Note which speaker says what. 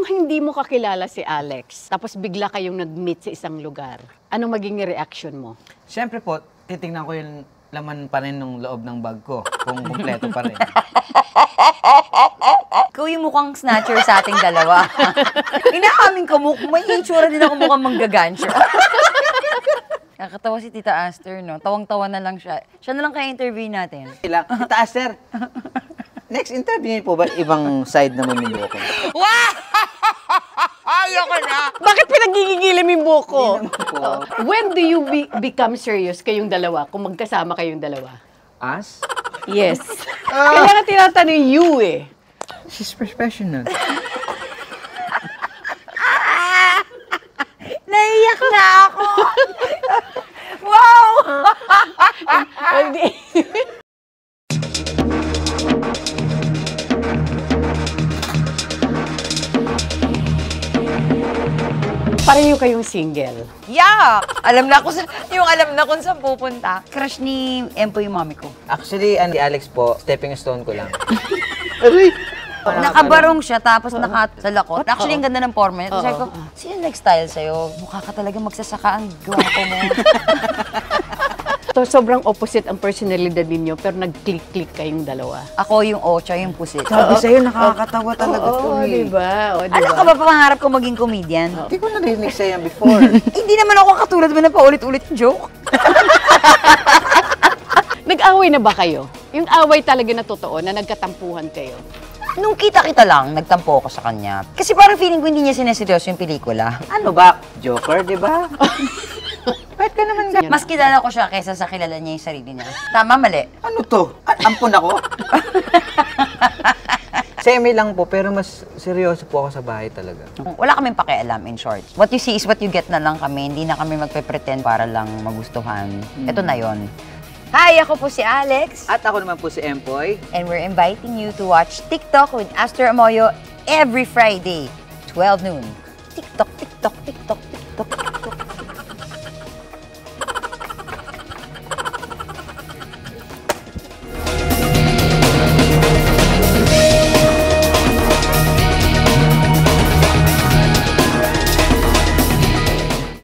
Speaker 1: Kung hindi mo kakilala si Alex, tapos bigla kayong nag-meet sa isang lugar, anong magiging reaction mo?
Speaker 2: Siyempre po, titingnan ko yung laman pa rin ng loob ng bag ko, kung kumpleto pa rin.
Speaker 3: Ikaw yung mukhang snatcher sa ating dalawa. Inaamin ko, may itsura din ako mukhang manggagansya. Nakakatawa si Tita Aster, no? Tawang-tawa na lang siya. Siya na lang kaya interview natin.
Speaker 2: Tita Aster, next interview niyo po ba ibang side naman yung buhok ko?
Speaker 3: Wow! Ayoko na!
Speaker 1: Bakit pinagigigilin mo yung buko?
Speaker 2: Hindi naman po.
Speaker 1: When do you become serious kayong dalawa, kung magkasama kayong dalawa?
Speaker 2: As?
Speaker 1: Yes. Kaya nga tinatanong you eh.
Speaker 2: She's professional.
Speaker 3: Naiyak na ako! Wow!
Speaker 1: Hindi. Pareho kayong single.
Speaker 3: Yeah! Alam na kung saan pupunta. Crush ni Empo yung mami ko.
Speaker 2: Actually, si Alex po, stepping stone ko lang.
Speaker 3: Nakabarong siya, tapos nakasalakot. Actually, ang ganda ng forma niya. Sabi ko, sino nag-style sa'yo? Mukha ka talaga magsasaka, ang gwapo mo.
Speaker 1: So, sobrang opposite ang personalidad ninyo, pero nag-click-click kayong dalawa.
Speaker 3: Ako yung Ocha, yung pusit.
Speaker 2: Sabi sa'yo, nakakatawa talaga to.
Speaker 1: Oo, diba? O, diba?
Speaker 3: Ano ka ba, pangarap ko maging comedian?
Speaker 2: Hindi ko narinig sa'yo before.
Speaker 3: Hindi naman ako katulad mo na paulit-ulit yung joke.
Speaker 1: Nag-away na ba kayo? Yung away talaga na totoo, na nagkatampuhan kayo?
Speaker 3: Nung kita-kita lang, nagtampo ako sa kanya. Kasi parang feeling ko hindi niya sineseryoso yung pelikula.
Speaker 2: Ano ba? Joker, di ba? Bakit ka naman ganyan?
Speaker 3: Mas kilala ko siya kaysa sa kilala niya yung sarili niya. Tama, mali?
Speaker 2: Ano to? Ampun ako? Semi lang po, pero mas seryoso po ako sa bahay talaga.
Speaker 3: Wala kaming pakialam, in short. What you see is what you get na lang kami. Hindi na kami magpe-pretend para lang magustuhan. Ito na yon. Hi, ako po si Alex.
Speaker 2: At ako naman po si Empoy.
Speaker 3: And we're inviting you to watch TikTok with Aster Amoyo every Friday, 12 noon. TikTok, TikTok, TikTok, TikTok.